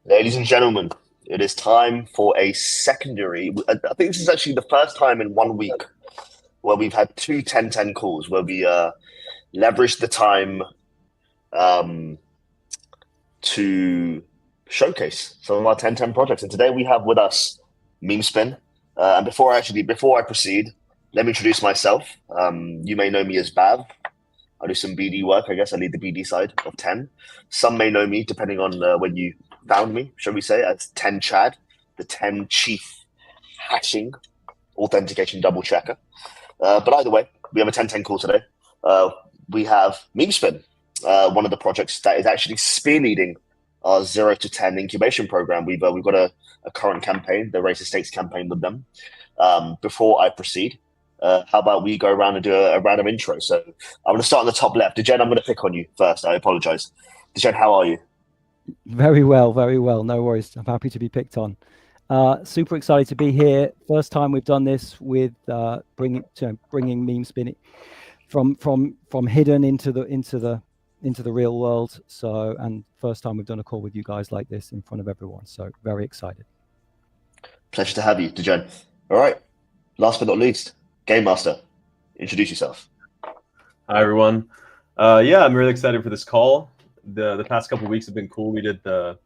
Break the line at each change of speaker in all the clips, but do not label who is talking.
Ladies and gentlemen, it is time for a secondary. I think this is actually the first time in 1 week where we've had two 10-10 calls where we leveraged the time um, to showcase some of our 10-10 projects. And today we have with us Memespin. And before I proceed, let me introduce myself. You may know me as Bav. I do some BD work. I guess I lead the BD side of 10. Some may know me, depending on when you found me, shall we say, as 10 Chad, the 10 chief hashing authentication double checker. But either way, we have a 10-10 call today. We have Memespin, one of the projects that is actually spearleading our 0 to 10 incubation program. We've got a current campaign, the Race Estates campaign with them. Before I proceed, how about we go around and do a random intro? So I'm going to start on the top left. Dejen, I'm going to pick on you first. I apologize. Dejen, how are you?
Very well, very well. No worries. I'm happy to be picked on. Super excited to be here. First time we've done this with bringing Memespin from hidden into the real world. So, and first time we've done a call with you guys like this in front of everyone. So very excited.
Pleasure to have you, Dejen. All right. Last but not least, Game Master. Introduce yourself.
Hi everyone. Yeah, I'm really excited for this call. The past couple of weeks have been cool. We did the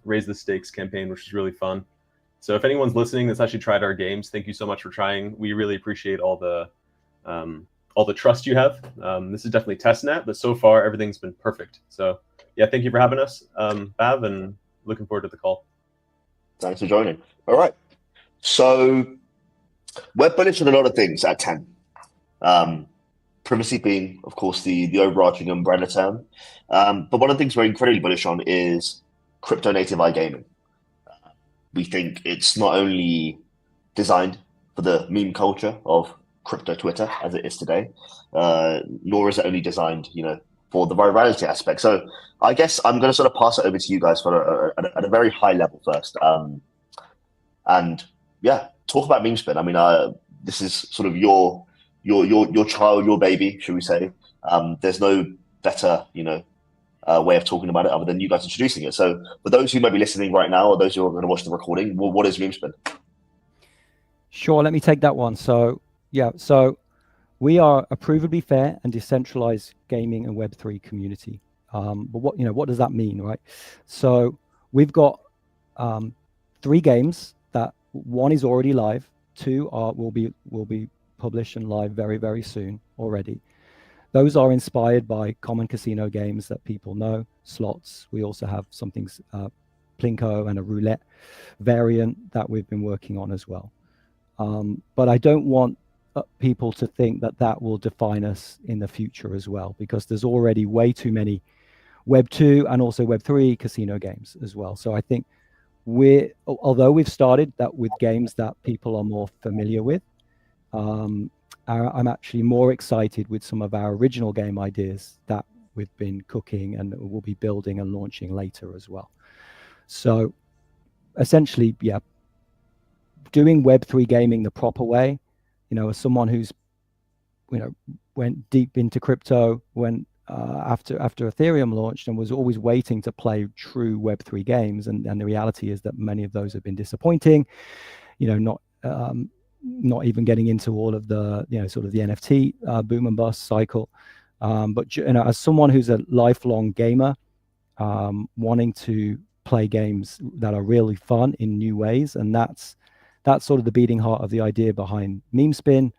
Raise the Stakes campaign, which is really fun. So if anyone's listening that's actually tried our games, thank you so much for trying. We really appreciate all the trust you have. This is definitely testnet, but so far everything's been perfect. So yeah, thank you for having us, Bav, and looking forward to the call.
Thanks for joining. All right. So we're bullish on a lot of things at 10. Privacy being, of course, the overarching umbrella term. But one of the things we're incredibly bullish on is crypto native iGaming. We think it's not only designed for the meme culture of crypto Twitter as it is today, nor is it only designed, for the virality aspect. So I guess I'm going to sort of pass it over to you guys at a very high level first. And yeah, talk about Memespin. I mean, this is sort of your child, your baby, should we say? There's no better, way of talking about it other than you guys introducing it. So for those who might be listening right now, or those who are going to watch the recording, what is Memespin?
Sure, let me take that one. So yeah, so we are a provably fair and decentralized gaming and Web3 community. But what does that mean, right? So we've got 3 games that one is already live, 2 will be published and live very, very soon already. Those are inspired by common casino games that people know, slots. We also have something, Plinko and a roulette variant that we've been working on as well. But I don't want people to think that will define us in the future as well, because there's already way too many Web 2 and also Web 3 casino games as well. So I think although we've started that with games that people are more familiar with, I'm actually more excited with some of our original game ideas that we've been cooking and we'll be building and launching later as well. So essentially, yeah, doing Web3 gaming the proper way, as someone who's, went deep into crypto after Ethereum launched and was always waiting to play true Web3 games. And the reality is that many of those have been disappointing, not even getting into all of the, sort of the NFT boom and bust cycle. But, as someone who's a lifelong gamer, wanting to play games that are really fun in new ways, and that's sort of the beating heart of the idea behind Memespin.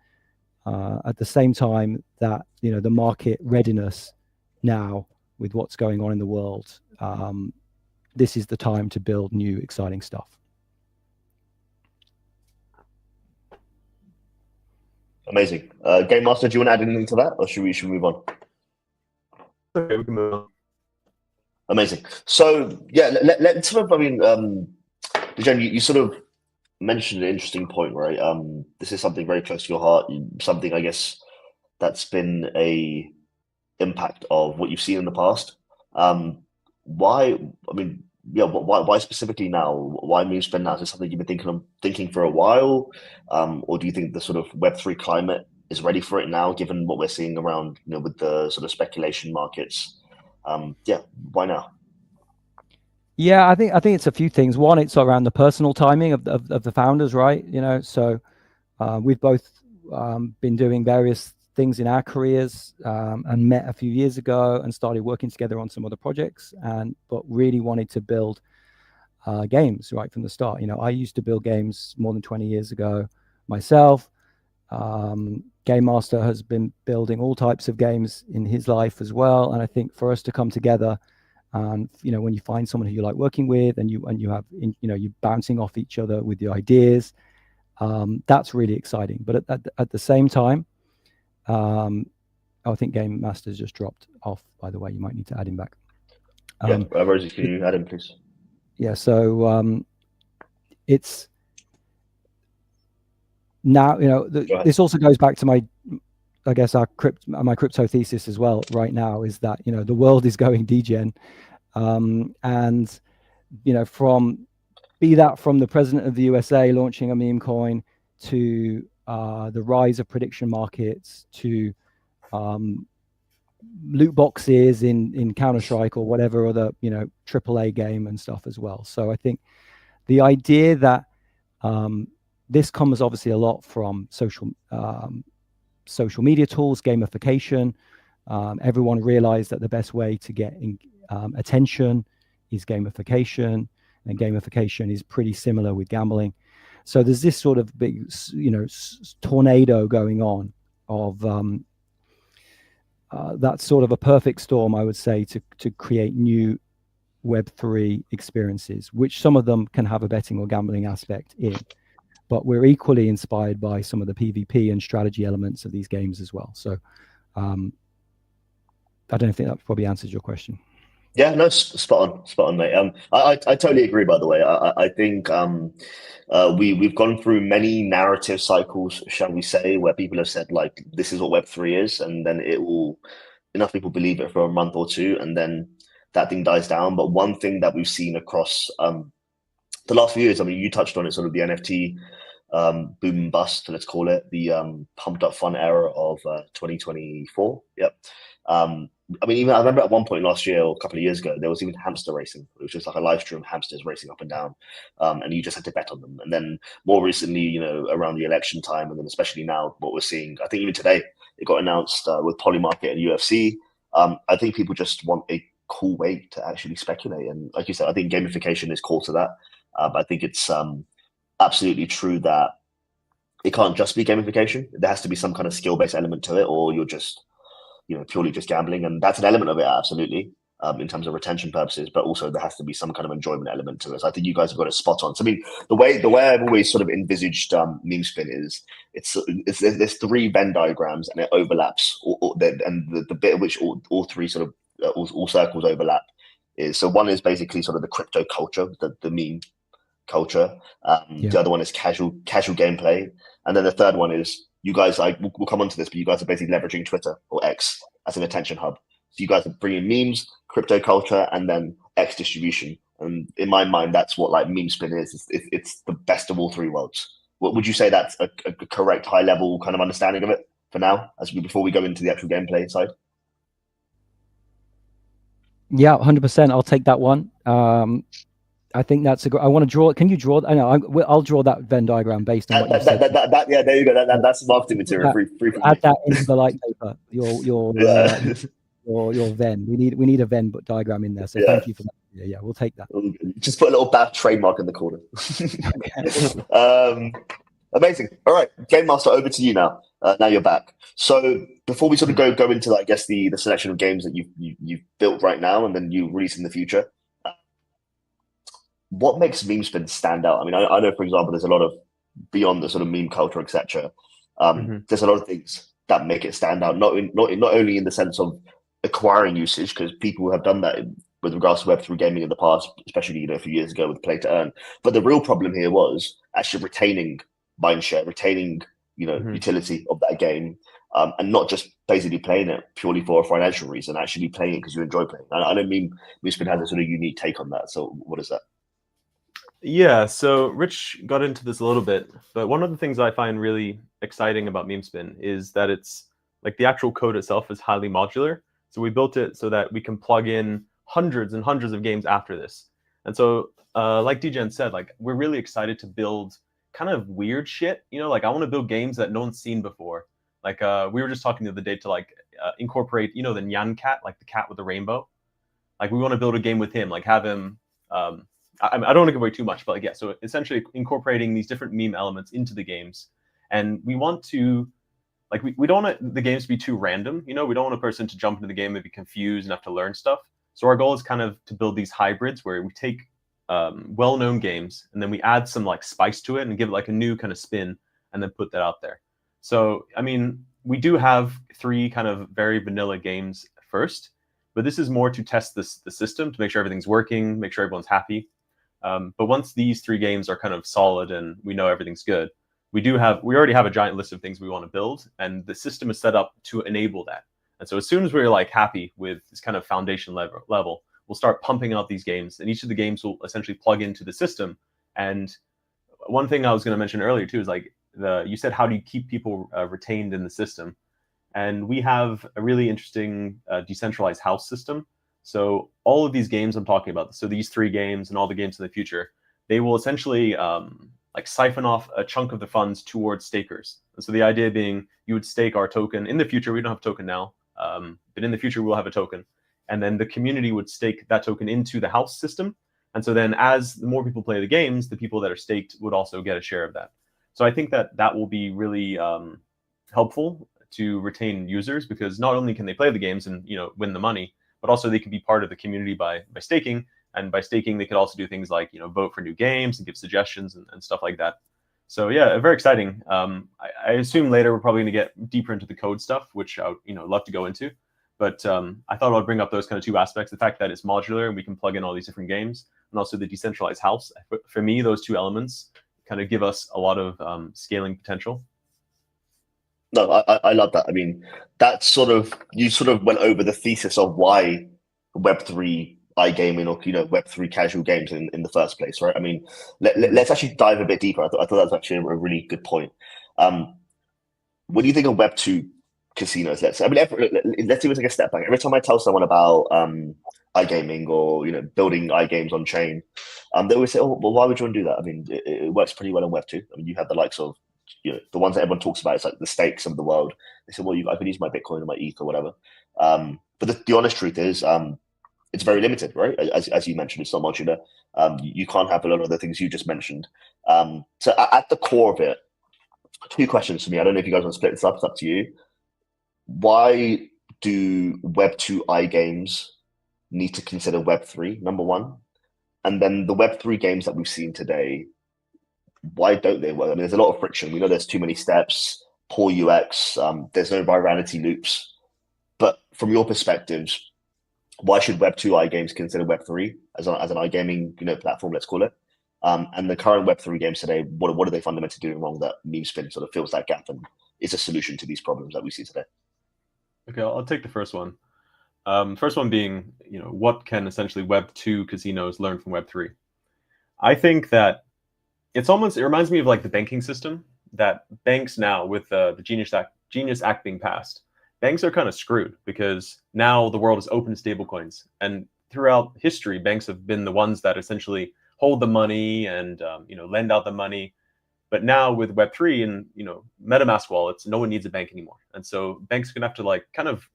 At the same time that, the market readiness now with what's going on in the world, this is the time to build new, exciting stuff.
Amazing. Game Master, do you want to add anything to that, or should we move on?
Okay, we can move on.
Amazing. So yeah, let's sort of, Dejen, you sort of mentioned an interesting point, right? This is something very close to your heart, something I guess that's been a impact of what you've seen in the past. Why? I mean, yeah, why specifically now? Why Memespin now? Is it something you've been thinking for a while, or do you think the sort of Web3 climate is ready for it now, given what we're seeing around, with the sort of speculation markets? Yeah, why now?
Yeah, I think it's a few things. One, it's around the personal timing of the founders, right? So we've both been doing various things in our careers, and met a few years ago and started working together on some other projects, but really wanted to build games right from the start. I used to build games more than 20 years ago myself. Game Master has been building all types of games in his life as well, and I think for us to come together, and when you find someone who you like working with, and you have you're bouncing off each other with your ideas, that's really exciting. But at the same time, I think Game Master's just dropped off, by the way. You might need to add him back.
Rosie, can you add him, please?
Yeah, so it's now, this also goes back to my crypto thesis as well right now, is that, the world is going degen. And, from the president of the USA launching a meme coin to the rise of prediction markets to loot boxes in Counter-Strike or whatever other, AAA game and stuff as well. So I think the idea that this comes obviously a lot from social media tools, gamification. Everyone realized that the best way to get attention is gamification, and gamification is pretty similar with gambling. So there's this sort of big, tornado going on of that's sort of a perfect storm, I would say, to create new Web3 experiences, which some of them can have a betting or gambling aspect in. But we're equally inspired by some of the PvP and strategy elements of these games as well. So I don't think that probably answers your question.
Yeah, no, spot on, mate. I totally agree. By the way, I think we've gone through many narrative cycles, shall we say, where people have said like this is what Web3 is, and then enough people believe it for a month or two, and then that thing dies down. But one thing that we've seen across the last few years, I mean, you touched on it, sort of the NFT boom and bust, let's call it, the pumped up fun era of 2024. Yep. I mean, even I remember at one point last year or a couple of years ago, there was even hamster racing. It was just like a live stream of hamsters racing up and down, and you just had to bet on them. And then more recently, around the election time, and then especially now, what we're seeing, I think even today, it got announced with Polymarket and UFC. I think people just want a cool way to actually speculate. And like you said, I think gamification is core to that. But I think it's absolutely true that it can't just be gamification. There has to be some kind of skill-based element to it, or you're just purely just gambling, and that's an element of it, absolutely, in terms of retention purposes. But also there has to be some kind of enjoyment element to it. So I think you guys have got it spot on. So I mean, the way I've always sort of envisaged Memespin is there's three Venn diagrams, and it overlaps, and the bit at which all three sort of all circles overlap is, so one is basically sort of the crypto culture, the meme culture. The other one is casual gameplay, and then the third one is, you guys, we'll come on to this, but you guys are basically leveraging Twitter or X as an attention hub. So you guys are bringing memes, crypto culture, and then X distribution. And in my mind, that's what like Memespin is. It's the best of all three worlds. What would you say that's a correct high level kind of understanding of it for now, before we go into the actual gameplay side?
Yeah, 100%. I'll take that one. I think that's I want to draw. Can you draw? I know. I'll draw that Venn diagram based on what you said.
Yeah, there you go. That's marketing material.
Add that into the light paper. Your Venn. We need a Venn diagram in there. So thank you for that. Yeah, we'll take that.
Just put a little bath trademark in the corner. Amazing. All right, Game Master, over to you now. Now you're back. So before we sort of go into, I guess, the selection of games that you've built right now and then you release in the future, what makes Memespin stand out? I mean, I know, for example, there's a lot of, beyond the sort of meme culture, etc. There's a lot of things that make it stand out. Not only in the sense of acquiring usage, because people have done that with regards to Web3 gaming in the past, especially a few years ago with play to earn. But the real problem here was actually retaining mindshare, retaining utility of that game, and not just basically playing it purely for a financial reason, actually playing it because you enjoy playing. I know Memespin has a sort of unique take on that. So what is that?
Yeah, so Rich got into this a little bit, but one of the things I find really exciting about Memespin is that it's like the actual code itself is highly modular. So we built it so that we can plug in hundreds and hundreds of games after this. And so, like DGen said, like we're really excited to build kind of weird shit. Like I want to build games that no one's seen before. Like we were just talking the other day to like incorporate, the Nyan cat, like the cat with the rainbow. Like we want to build a game with him, like have him. I don't want to give away too much, but like, yeah. So essentially incorporating these different meme elements into the games, and we want to, like, we don't want the games to be too random. We don't want a person to jump into the game and be confused and have to learn stuff. So our goal is kind of to build these hybrids where we take well-known games and then we add some like spice to it and give it like a new kind of spin and then put that out there. So I mean, we do have 3 kind of very vanilla games first, but this is more to test the system to make sure everything's working, make sure everyone's happy. But once these 3 games are kind of solid and we know everything's good, we already have a giant list of things we want to build, and the system is set up to enable that. And so as soon as we're like happy with this kind of foundation level, we'll start pumping out these games, and each of the games will essentially plug into the system. And one thing I was going to mention earlier too is like you said, how do you keep people retained in the system? And we have a really interesting decentralized house system. So all of these games I'm talking about, so these 3 games and all the games in the future, they will essentially like siphon off a chunk of the funds towards stakers. And so the idea being you would stake our token. In the future, we don't have a token now, but in the future we'll have a token. And then the community would stake that token into the house system. And so then as the more people play the games, the people that are staked would also get a share of that. So I think that will be really helpful to retain users, because not only can they play the games and win the money, but also they can be part of the community by staking. And by staking, they could also do things like vote for new games and give suggestions and stuff like that. So yeah, very exciting. I assume later we're probably going to get deeper into the code stuff, which I would love to go into. But I thought I'd bring up those kind of 2 aspects: the fact that it's modular and we can plug in all these different games, and also the decentralized house. For me, those 2 elements kind of give us a lot of scaling potential.
No, I love that. I mean, you sort of went over the thesis of why Web3 iGaming or Web3 casual games in the first place, right? I mean, let's actually dive a bit deeper. I thought that was actually a really good point. What do you think of Web2 casinos? Let's take a step back. Every time I tell someone about iGaming or building iGames on chain, they always say, "Oh, well, why would you want to do that?" I mean, it works pretty well on Web2. I mean, you have the likes of the ones that everyone talks about. It's like the stakes of the world. They say, "Well, I can use my Bitcoin or my ETH or whatever." But the honest truth is, it's very limited, right? As you mentioned, it's not modular. You can't have a lot of the things you just mentioned. So at the core of it, 2 questions for me. I don't know if you guys want to split this up. It's up to you. Why do Web2 iGames need to consider Web3, number 1? And then the Web3 games that we've seen today, why don't they work? I mean, there's a lot of friction. We know there's too many steps, poor UX, there's no virality loops. But from your perspectives, why should Web2 iGames consider Web3 as an iGaming platform, let's call it? And the current Web3 games today, what are they fundamentally doing wrong that Memespin sort of fills that gap and is a solution to these problems that we see today?
Okay, I'll take the first one. First one being, what can essentially Web2 casinos learn from Web3? I think that it reminds me of like the banking system, that banks now with the Genius Act being passed, banks are kind of screwed because now the world is open to stablecoins. And throughout history, banks have been the ones that essentially hold the money and lend out the money. But now with Web3 and MetaMask wallets, no one needs a bank anymore. And so banks are gonna have to like kind of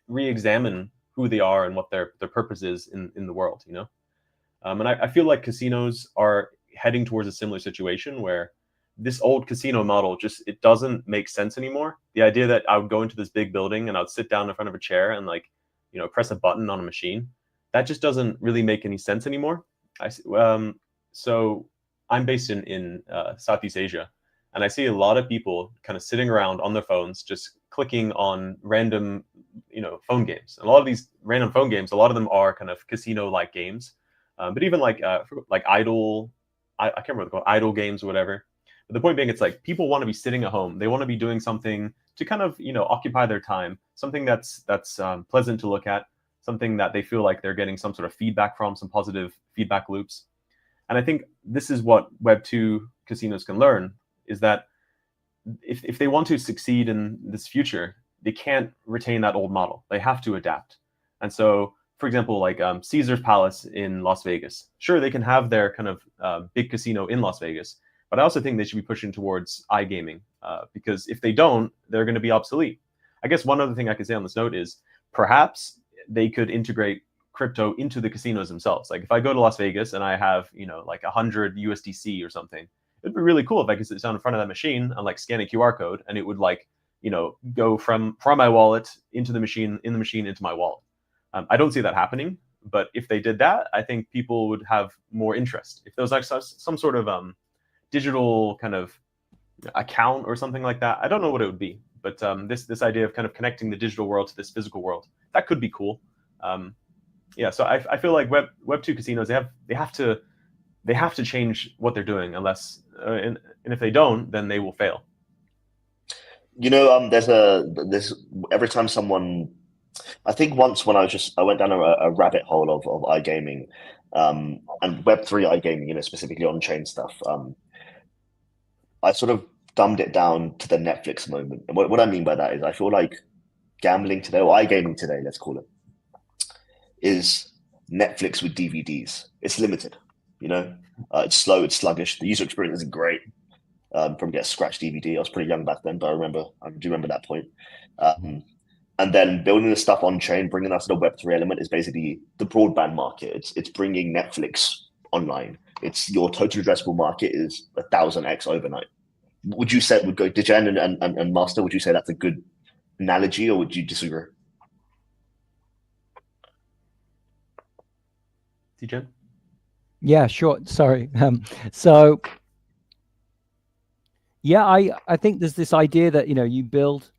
re-examine who they are and what their purpose is in the world, And I feel like casinos are heading towards a similar situation where this old casino model it doesn't make sense anymore. The idea that I would go into this big building and I would sit down in front of a chair and like press a button on a machine, that just doesn't really make any sense anymore. So I'm based in Southeast Asia, and I see a lot of people kind of sitting around on their phones, just clicking on random, phone games. And a lot of these random phone games, a lot of them are kind of casino-like games, but even like idle, I can't remember what they're called, idle games or whatever. But the point being, it's like people want to be sitting at home. They want to be doing something to kind of, occupy their time, something that's pleasant to look at, something that they feel like they're getting some sort of feedback from, some positive feedback loops. And I think this is what Web2 casinos can learn, is that if they want to succeed in this future, they can't retain that old model. They have to adapt. And so for example, like Caesar's Palace in Las Vegas. Sure, they can have their kind of big casino in Las Vegas, but I also think they should be pushing towards iGaming because if they don't, they're going to be obsolete. I guess one other thing I could say on this note is perhaps they could integrate crypto into the casinos themselves. Like if I go to Las Vegas and I have, like 100 USDC or something, it'd be really cool if I could sit down in front of that machine and like scan a QR code and it would like, go from my wallet into the machine, into my wallet. I don't see that happening, but if they did that, I think people would have more interest. If there was like some sort of digital kind of account or something like that, I don't know what it would be, but this idea of kind of connecting the digital world to this physical world, that could be cool. So I feel like Web2 casinos, they have to change what they're doing, unless and if they don't, then they will fail.
There's every time someone, I think once when I went down a rabbit hole of iGaming, and Web3 iGaming, specifically on-chain stuff. I sort of dumbed it down to the Netflix moment. And what I mean by that is I feel like gambling today, or iGaming today, let's call it, is Netflix with DVDs. It's limited, it's slow, it's sluggish. The user experience isn't great. From get a scratch DVD. I was pretty young back then, but I do remember that point. And then building the stuff on chain, bringing us to the Web3 element is basically the broadband market. It's bringing Netflix online. It's your total addressable market is 1,000x overnight. Would you say Dijan and Master? Would you say that's a good analogy, or would you disagree?
Dijan?
Yeah, sure. Sorry. So yeah, I think there's this idea that you build,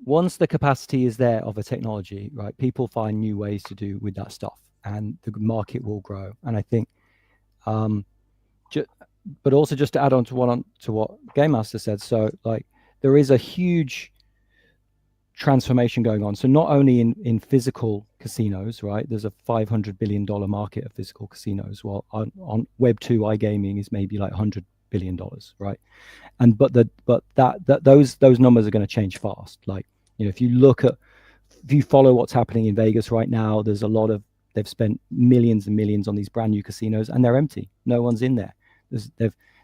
once the capacity is there of a technology, right? People find new ways to do with that stuff, and the market will grow. And I think, but also just to add on to what Game Master said, so like there is a huge transformation going on. So not only in physical casinos, right? There's a $500 billion market of physical casinos, while on Web2 iGaming is maybe like $100 billion, right? And but those numbers are going to change fast. Like, if you follow what's happening in Vegas right now, there's they've spent millions and millions on these brand new casinos, and they're empty. No one's in there.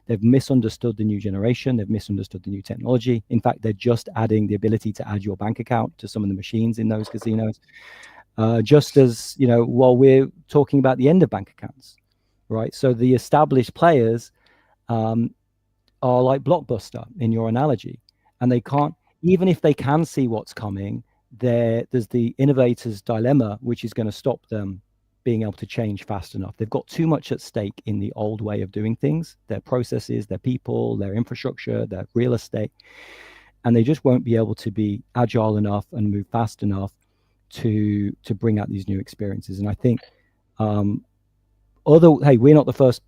They've misunderstood the new generation. They've misunderstood the new technology. In fact, they're just adding the ability to add your bank account to some of the machines in those casinos. Just as, while we're talking about the end of bank accounts, right? So the established players are like Blockbuster in your analogy, and they can't, even if they can see what's coming, there's the innovator's dilemma, which is going to stop them being able to change fast enough. They've got too much at stake in the old way of doing things, their processes, their people, their infrastructure, their real estate, and they just won't be able to be agile enough and move fast enough to bring out these new experiences. And I think we're not the first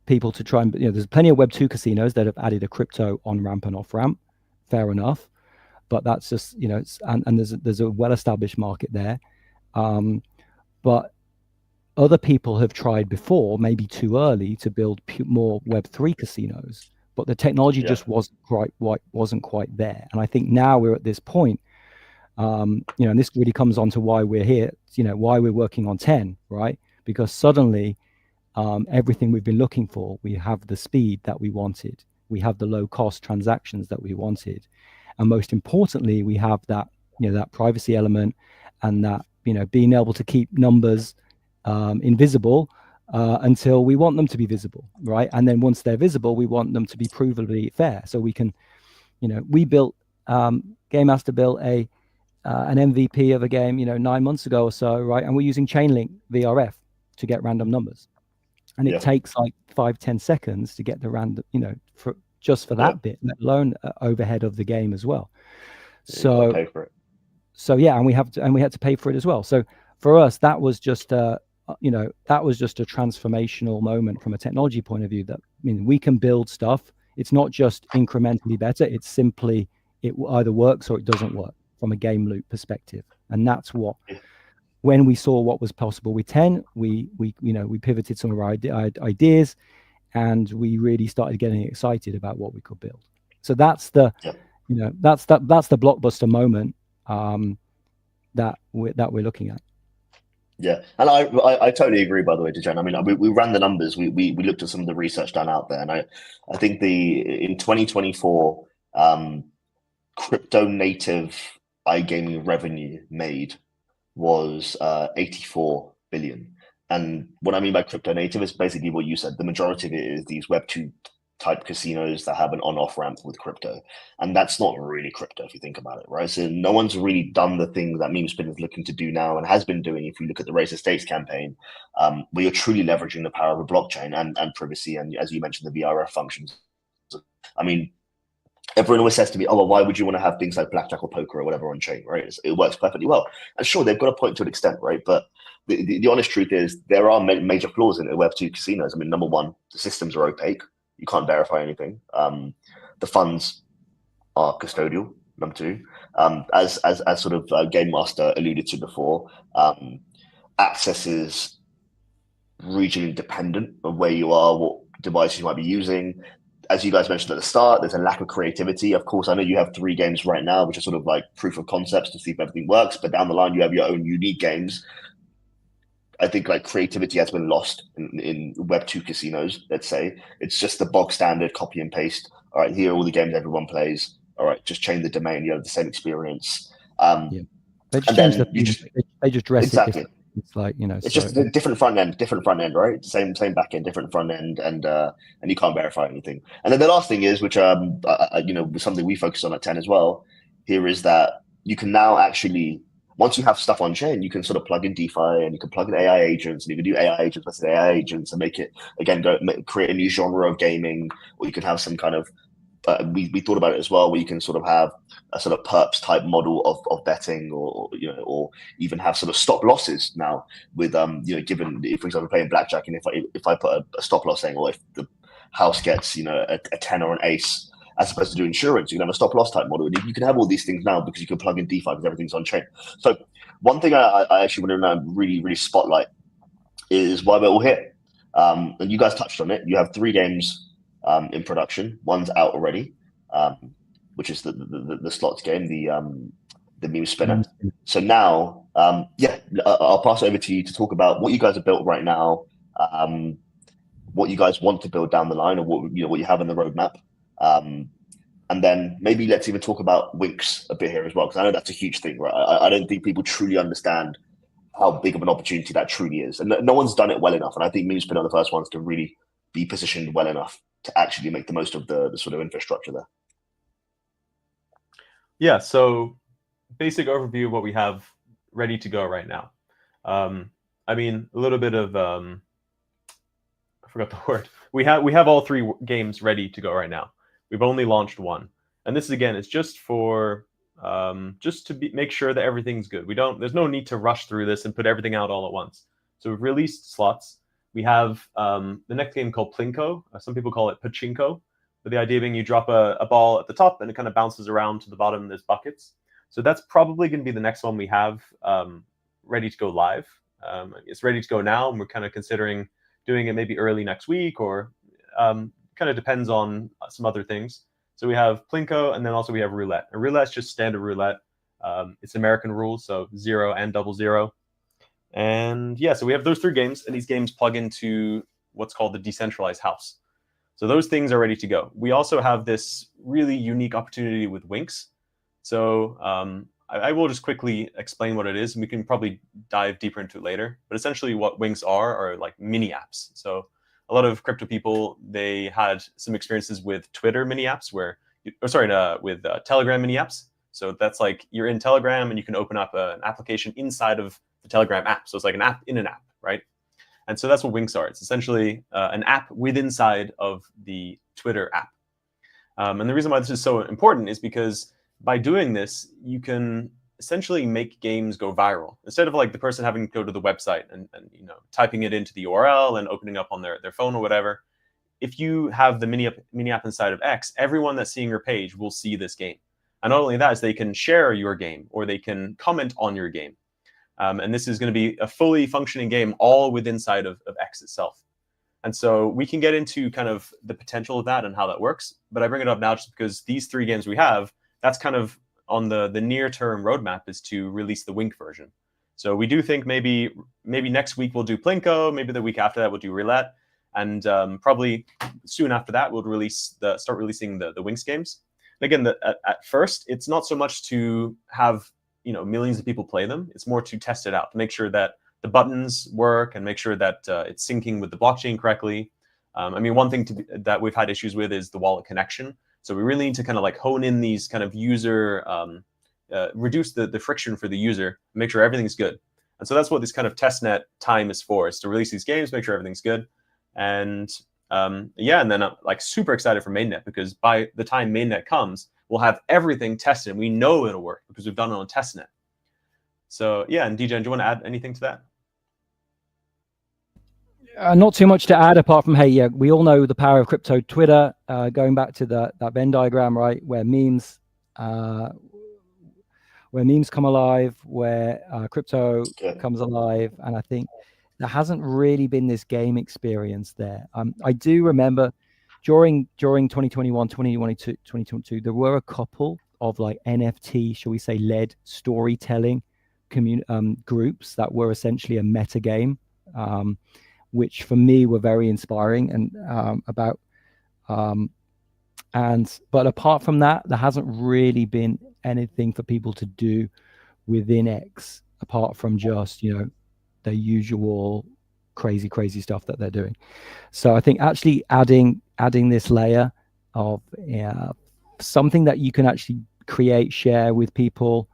people to try and, there's plenty of Web2 casinos that have added a crypto on ramp and off ramp. Fair enough, but that's just, and there's a well-established market there. But other people have tried before, maybe too early, to build more Web3 casinos, but the technology just wasn't quite there. And I think now we're at this point, and this really comes on to why we're here, why we're working on 10, right? Because suddenly, everything we've been looking for, we have the speed that we wanted, we have the low cost transactions that we wanted, and most importantly, we have that that privacy element, and that being able to keep numbers invisible until we want them to be visible, right? And then once they're visible, we want them to be provably fair, so we can, we built Game Master built an MVP of a game 9 months ago or so, right? And we're using Chainlink VRF to get random numbers. And it takes like 5-10 seconds to get the random, for that bit, let alone overhead of the game as well. So
pay for it.
So and we had to pay for it as well. So for us, that was just that was just a transformational moment from a technology point of view. That we can build stuff. It's not just incrementally better. It's simply it either works or it doesn't work from a game loop perspective. And that's what. When we saw what was possible with 10, we pivoted some of our ideas, and we really started getting excited about what we could build. So that's the that's the blockbuster moment that we're looking at.
Yeah, and I totally agree. By the way, Dejan. I mean, we ran the numbers. We looked at some of the research done out there, and I think in 2024, crypto native iGaming revenue made was 84 billion. And what I mean by crypto native is basically what you said. The majority of it is these Web2 type casinos that have an on-off ramp with crypto. And that's not really crypto if you think about it, right? So no one's really done the thing that Memespin is looking to do now and has been doing. If you look at the Raise the Stakes campaign, where you're truly leveraging the power of a blockchain and privacy, and as you mentioned, the VRF functions. I mean, everyone always says to me, "Oh, well, why would you want to have things like blackjack or poker or whatever on chain?" Right? It works perfectly well, and sure, they've got a point to an extent, right? But the honest truth is, there are major flaws in the Web2 casinos. I mean, number one, the systems are opaque; you can't verify anything. The funds are custodial. Number two, as sort of Game Master alluded to before, access is regionally dependent of where you are, what devices you might be using. As you guys mentioned at the start, there's a lack of creativity. Of course, I know you have 3 games right now, which are sort of like proof of concepts to see if everything works. But down the line, you have your own unique games. I think like creativity has been lost in Web2 casinos. Let's say it's just the bog standard copy and paste. All right, here are all the games everyone plays. All right, just change the domain. You have the same experience.
Yeah. They just change they just dress it different. It's like,
it's just a different front end, right? Same back end, different front end, and you can't verify anything. And then the last thing is, which something we focus on at 10 as well, here is that you can now actually, once you have stuff on chain, you can sort of plug in DeFi and you can plug in AI agents, and you can do AI agents versus AI agents and make it again create a new genre of gaming, or you can have some kind of we thought about it as well, where you can sort of have a sort of perps type model of betting, or even have sort of stop losses now with given, for example, playing blackjack, and if I put a stop loss saying, or if the house gets a 10 or an ace, as opposed to do insurance, you can have a stop loss type model. You can have all these things now because you can plug in DeFi because everything's on chain. So one thing I actually want to really spotlight is why we're all here. And you guys touched on it. You have 3 games in production. One's out already, which is the slots game, the meme spinner. So now, I'll pass it over to you to talk about what you guys have built right now, what you guys want to build down the line, or what you have in the roadmap, and then maybe let's even talk about Winx a bit here as well, because I know that's a huge thing, right? I don't think people truly understand how big of an opportunity that truly is, and no one's done it well enough. And I think Memespin are the first ones to really be positioned well enough to actually make the most of the sort of infrastructure there.
Yeah, so basic overview of what we have ready to go right now. I mean, a little bit of I forgot the word. We have all 3 games ready to go right now. We've only launched 1, and this again is just for just to make sure that everything's good. There's no need to rush through this and put everything out all at once. So we've released slots. We have the next game called Plinko. Some people call it Pachinko. But the idea being you drop a ball at the top and it kind of bounces around to the bottom. There's buckets. So that's probably going to be the next one we have ready to go live. It's ready to go now, and we're kind of considering doing it maybe early next week, or kind of depends on some other things. So we have Plinko, and then also we have roulette. And roulette is just standard roulette. It's American rules, so 0 and 00. And yeah, so we have those 3 games, and these games plug into what's called the decentralized house. So those things are ready to go. We also have this really unique opportunity with Winx. So I will just quickly explain what it is, and we can probably dive deeper into it later. But essentially what Winx are like mini apps. So a lot of crypto people, they had some experiences with Twitter mini apps with Telegram mini apps. So that's like you're in Telegram and you can open up an application inside of the Telegram app. So it's like an app in an app, right? And so that's what Winx are. It's essentially an app inside of the Twitter app. And the reason why this is so important is because by doing this, you can essentially make games go viral. Instead of like the person having to go to the website and typing it into the URL and opening up on their phone or whatever, if you have the mini app inside of X, everyone that's seeing your page will see this game. And not only that, is they can share your game, or they can comment on your game. And this is going to be a fully functioning game all within inside of X itself. And so we can get into kind of the potential of that and how that works. But I bring it up now just because these 3 games we have, that's kind of on the near-term roadmap, is to release the Winx version. So we do think maybe next week we'll do Plinko, maybe the week after that we'll do Roulette, and probably soon after that we'll start releasing the Winx games. And again, at first it's not so much to have millions of people play them. It's more to test it out, to make sure that the buttons work and make sure that it's syncing with the blockchain correctly. I mean, one thing that we've had issues with is the wallet connection. So we really need to kind of like hone in these kind of user, reduce the friction for the user, make sure everything's good. And so that's what this kind of testnet time is for, is to release these games, make sure everything's good. And yeah, and then I'm like super excited for mainnet, because by the time mainnet comes, we'll have everything tested and we know it'll work because we've done it on testnet. So yeah, and DJ, do you want to add anything to that?
Not too much to add apart from, hey, yeah, we all know the power of crypto Twitter, going back to that Venn diagram, right, where memes come alive, where crypto comes alive. And I think there hasn't really been this game experience there. I do remember during 2021, 2022, there were a couple of like NFT, shall we say, led storytelling groups that were essentially a meta game, which for me were very inspiring and but apart from that, there hasn't really been anything for people to do within X apart from just the usual crazy stuff that they're doing. So I think actually adding this layer of something that you can actually create, share with people.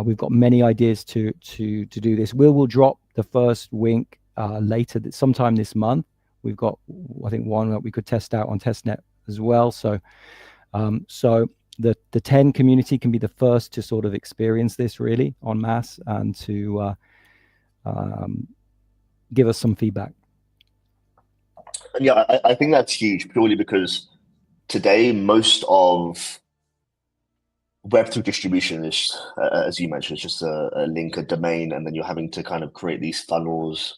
We've got many ideas to do this. We'll drop the first Wink later, sometime this month. We've got, I think, one that we could test out on testnet as well. So the 10 community can be the first to sort of experience this really en masse and to give us some feedback.
And yeah, I think that's huge, purely because today most of Web3 distribution is, as you mentioned, it's just a link, a domain, and then you're having to kind of create these funnels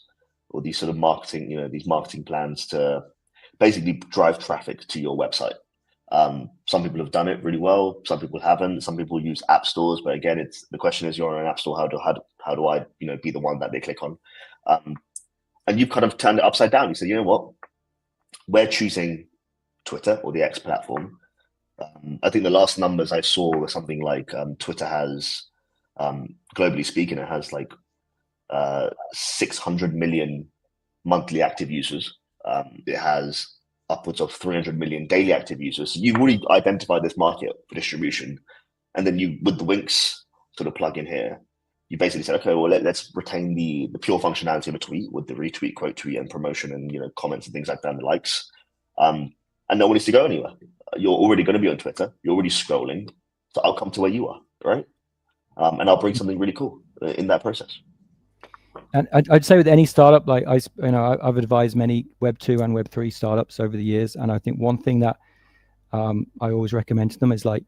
or these sort of marketing, these marketing plans to basically drive traffic to your website. Some people have done it really well. Some people haven't. Some people use app stores, but again, the question is, you're on an app store. How do I, be the one that they click on? And you've kind of turned it upside down. You said, you know what? We're choosing Twitter or the X platform. I think the last numbers I saw were something like Twitter has, globally speaking, it has like 600 million monthly active users. It has upwards of 300 million daily active users. So you've already identified this market for distribution. And then with the Winx sort of plug in here, you basically said, okay, well, let's retain the pure functionality of a tweet with the retweet, quote tweet, and promotion and comments and things like that, and the likes. And no one needs to go anywhere. You're already going to be on Twitter. You're already scrolling. So I'll come to where you are, right? And I'll bring something really cool in that process.
And I'd say with any startup, like I've advised many Web 2 and Web 3 startups over the years, and I think one thing that I always recommend to them is like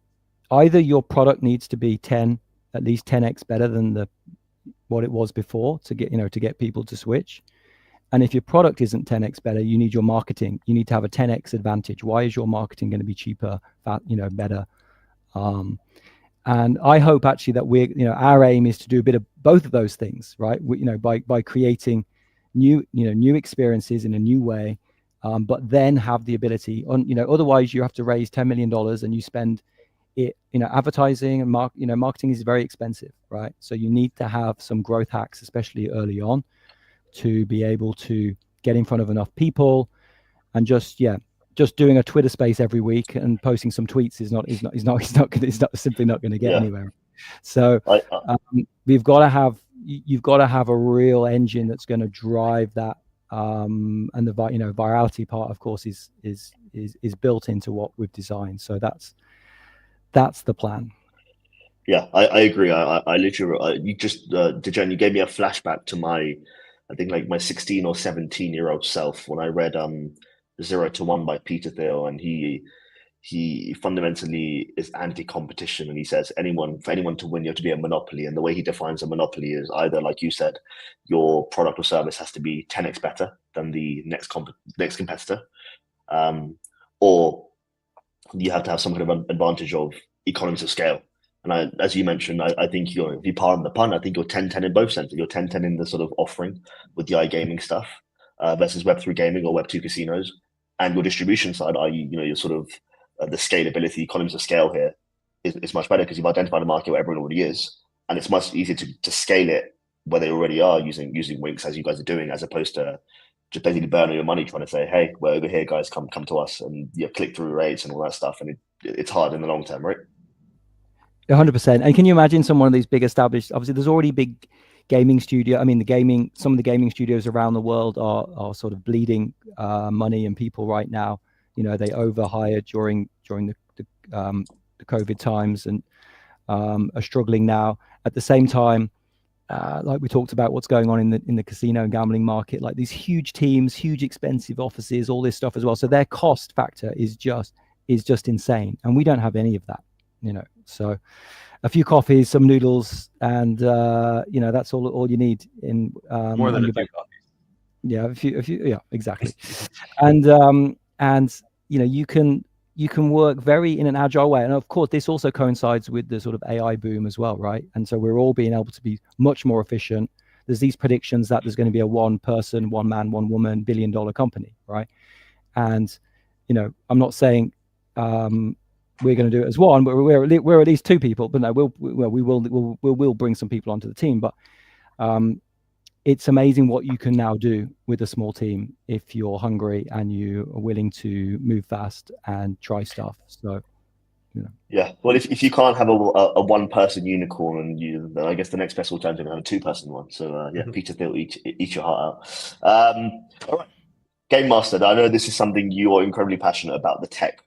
either your product needs to be at least 10x better than what it was before to get people to switch. And if your product isn't 10x better, you need your marketing. You need to have a 10x advantage. Why is your marketing going to be cheaper, better? And I hope actually that our aim is to do a bit of both of those things, right? By creating new experiences in a new way, but then have the ability on, otherwise you have to raise $10 million and you spend it, advertising and marketing is very expensive, right? So you need to have some growth hacks, especially early on, to be able to get in front of enough people. And just doing a Twitter space every week and posting some tweets is simply not going to get anywhere. So you've got to have a real engine that's going to drive that, and the virality part, of course, is built into what we've designed. So that's the plan.
Yeah, I agree. I literally, you just, Dejan, you gave me a flashback to I think like my 16 or 17-year-old self when I read 0 to 1 by Peter Thiel, and he fundamentally is anti-competition, and he says for anyone to win, you have to be a monopoly. And the way he defines a monopoly is either, like you said, your product or service has to be 10x better than the next competitor, or you have to have some kind of advantage of economies of scale. And as you mentioned, I think if you pardon the pun, I think you're 10-10 in both senses. You're 10-10 in the sort of offering with the iGaming stuff versus Web3 gaming or Web2 casinos, and your distribution side, i.e., your sort of the scalability, economies of scale here is much better because you've identified a market where everyone already is, and it's much easier to scale it where they already are using Winks as you guys are doing, as opposed to just basically burning your money trying to say, hey, we're over here, guys, come to us, and click through rates and all that stuff, and it's hard in the long term, right?
100%. And can you imagine some one of these big established? Obviously, there's already big gaming studio. I mean, some of the gaming studios around the world are sort of bleeding money and people right now. They overhired during the COVID times and are struggling now. At the same time, like we talked about, what's going on in the casino and gambling market, like these huge teams, huge expensive offices, all this stuff as well. So their cost factor is just insane, and we don't have any of that. So a few coffees, some noodles, and that's all you need in
more than a few coffees.
Yeah, a few, yeah, exactly. And you can work very in an agile way. And of course, this also coincides with the sort of AI boom as well, right? And so we're all being able to be much more efficient. There's these predictions that there's going to be a one person, one man, one woman, $1 billion company, right? And I'm not saying we're going to do it as one, but we're at least two people. But no, we will bring some people onto the team. But it's amazing what you can now do with a small team if you're hungry and you are willing to move fast and try stuff. So,
yeah. Well, if you can't have a one-person unicorn, then I guess the next best alternative is have a two-person one. So Peter Thiel, eat your heart out. All right, Game Master. I know this is something you are incredibly passionate about, the tech.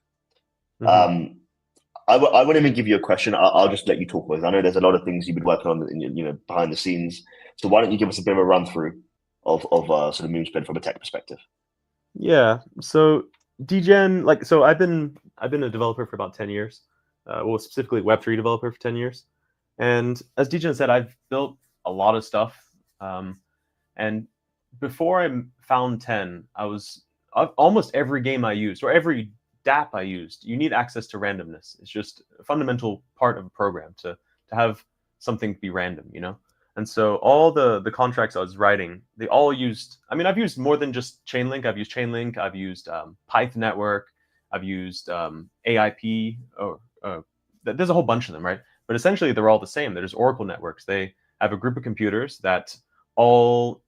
I won't even give you a question. I'll just let you talk with it. I know there's a lot of things you've been working on, behind the scenes. So why don't you give us a bit of a run through of sort of Memespin from a tech perspective?
Yeah. So DGen, I've been a developer for about 10 years. Well, specifically Web3 developer for 10 years. And as DGen said, I've built a lot of stuff. And before I found 10, almost every game I used, or every DApp I used, you need access to randomness. It's just a fundamental part of a program to have something be random, And so all the contracts I was writing, they all used, I've used more than just Chainlink. I've used Chainlink, I've used Python Network, I've used AIP, there's a whole bunch of them, right? But essentially they're all the same. There's Oracle networks. They have a group of computers that all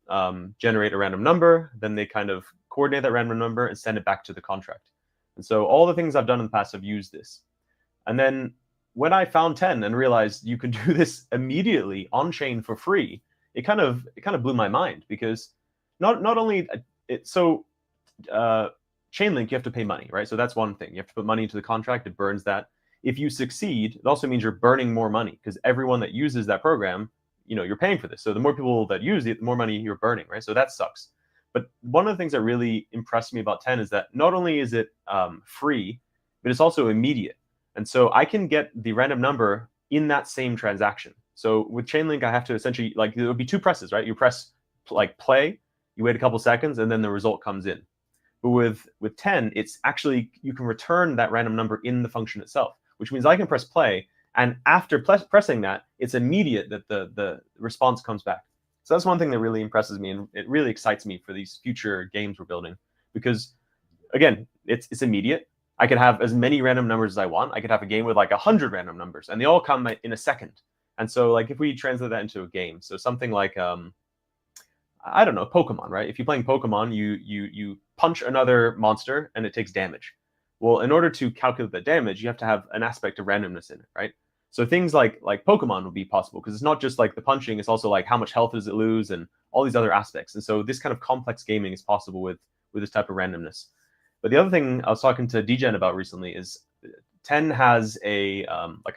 generate a random number, then they kind of coordinate that random number and send it back to the contract. And so all the things I've done in the past have used this. And then when I found 10 and realized you could do this immediately on chain for free, it kind of blew my mind, because not only Chainlink, you have to pay money, right? So that's one thing. You have to put money into the contract. It burns that. If you succeed, it also means you're burning more money, because everyone that uses that program, you're paying for this. So the more people that use it, the more money you're burning, right? So that sucks. But one of the things that really impressed me about 10 is that not only is it free, but it's also immediate. And so I can get the random number in that same transaction. So with Chainlink, I have to essentially, it would be two presses, right? You press play, you wait a couple seconds, and then the result comes in. But with 10, it's actually, you can return that random number in the function itself, which means I can press play, and after pressing that, it's immediate that the response comes back. So that's one thing that really impresses me, and it really excites me for these future games we're building, because again, it's immediate. I could have as many random numbers as I want. I could have a game with 100 random numbers, and they all come in a second. And so if we translate that into a game, so something like I don't know, Pokemon, right? If you're playing Pokemon, you punch another monster and it takes damage. Well, in order to calculate the damage, you have to have an aspect of randomness in it, right? So things like Pokemon would be possible, because it's not just the punching, it's also how much health does it lose and all these other aspects. And so this kind of complex gaming is possible with this type of randomness. But the other thing I was talking to DGen about recently is 10 has a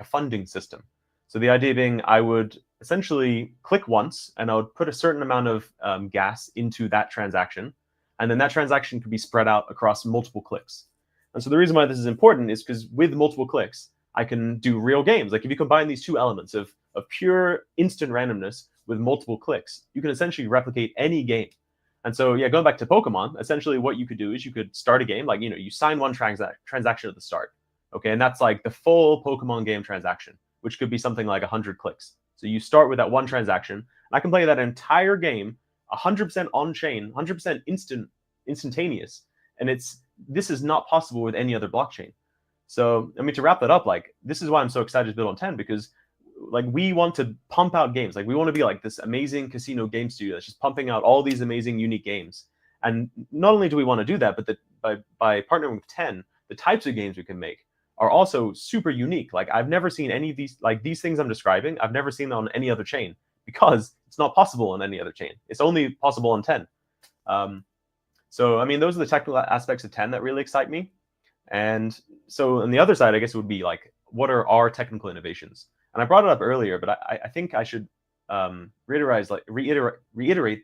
funding system. So the idea being, I would essentially click once and I would put a certain amount of gas into that transaction, and then that transaction could be spread out across multiple clicks. And so the reason why this is important is because with multiple clicks, I can do real games. If you combine these two elements of pure instant randomness with multiple clicks, you can essentially replicate any game. And so, going back to Pokemon, essentially what you could do is you could start a game, you sign one transaction at the start, okay? And that's the full Pokemon game transaction. which could be something like 100 clicks. So you start with that one transaction, and I can play that entire game 100% on chain, 100% instantaneous, and this is not possible with any other blockchain. So I mean, to wrap that up, like, this is why I'm so excited to build on 10, because like, we want to pump out games. Like, we want to be like this amazing casino game studio that's just pumping out all these amazing unique games. And not only do we want to do that, but by partnering with 10, the types of games we can make are also super unique. Like, I've never seen any of these, like these things I'm describing, I've never seen on any other chain, because it's not possible on any other chain. It's only possible on 10. So, I mean, those are the technical aspects of 10 that really excite me. And so on the other side, I guess it would be like, what are our technical innovations? And I brought it up earlier, but I think I should reiterate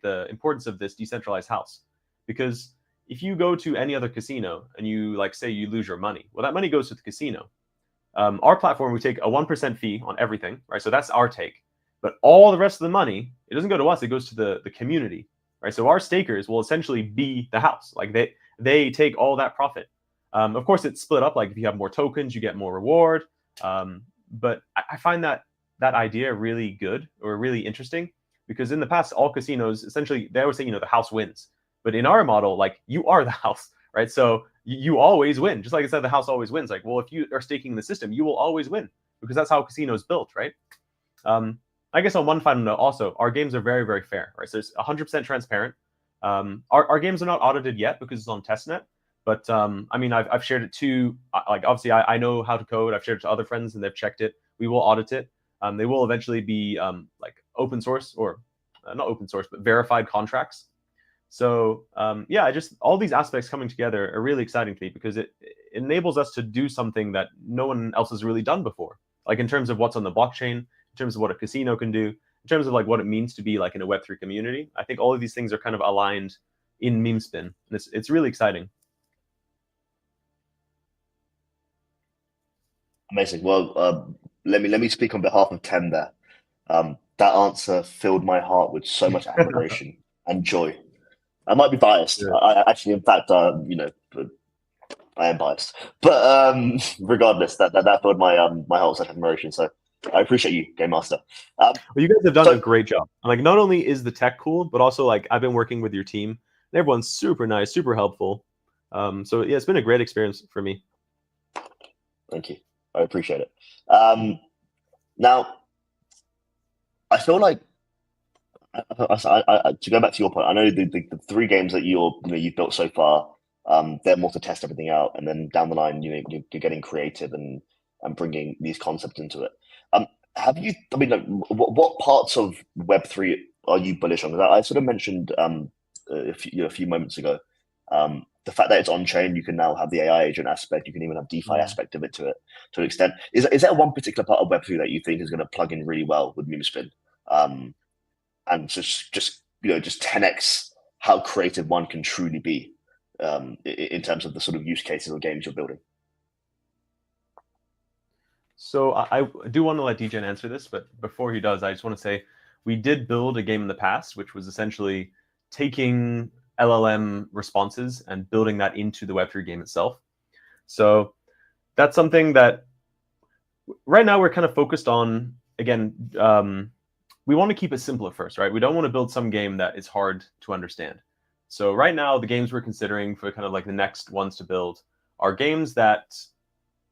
the importance of this decentralized house. Because if you go to any other casino and you, like, say you lose your money, well, that money goes to the casino. Our platform, we take a 1% fee on everything, right? So that's our take. But all the rest of the money, it doesn't go to us, it goes to the community, right? So our stakers will essentially be the house. Like, they take all that profit. Of course, it's split up. Like, if you have more tokens, you get more reward. But I find that idea really good, or really interesting, because in the past, all casinos, essentially, they always say, the house wins. But in our model, like, you are the house, right? So you always win. Just like I said, the house always wins. Like, well, if you are staking the system, you will always win, because that's how casinos built, right? I guess on one final note, also, our games are very, very fair, right? So it's 100% transparent. Our games are not audited yet because it's on testnet. But I mean, I've shared it to, like, obviously I know how to code. I've shared it to other friends and they've checked it. We will audit it. They will eventually be like open source, or not open source, but verified contracts. So yeah, just all these aspects coming together are really exciting to me, because it enables us to do something that no one else has really done before. Like, in terms of what's on the blockchain, in terms of what a casino can do, in terms of like what it means to be like in a Web3 community. I think all of these things are kind of aligned in Memespin, and it's really exciting.
Amazing. Well, let me speak on behalf of 10 there. That answer filled my heart with so much admiration and joy. I might be biased.
Yeah.
I actually, in fact, I am biased. But regardless, that filled my heart with such admiration. So I appreciate you, Game Master.
Well, you guys have done a great job. Like, not only is the tech cool, but also, like, I've been working with your team, and everyone's super nice, super helpful. So yeah, it's been a great experience for me.
Thank you. I appreciate it. Now, I feel like, to go back to your point, I know the 3 games that you've built so far, they're more to test everything out, and then down the line, you're getting creative and bringing these concepts into it. Have you? I mean, like, what parts of Web3 are you bullish on? Because I sort of mentioned a few moments ago, the fact that it's on chain, you can now have the AI agent aspect. You can even have DeFi aspect of it to an extent. Is there one particular part of Web3 that you think is going to plug in really well with Memespin, and just 10x how creative one can truly be in terms of the sort of use cases or games you're building?
So I do want to let DJen answer this, but before he does, I just want to say we did build a game in the past, which was essentially taking LLM responses and building that into the Web3 game itself. So that's something that right now we're kind of focused on. Again, we want to keep it simple at first, right? We don't want to build some game that is hard to understand. So right now, the games we're considering for kind of like the next ones to build are games that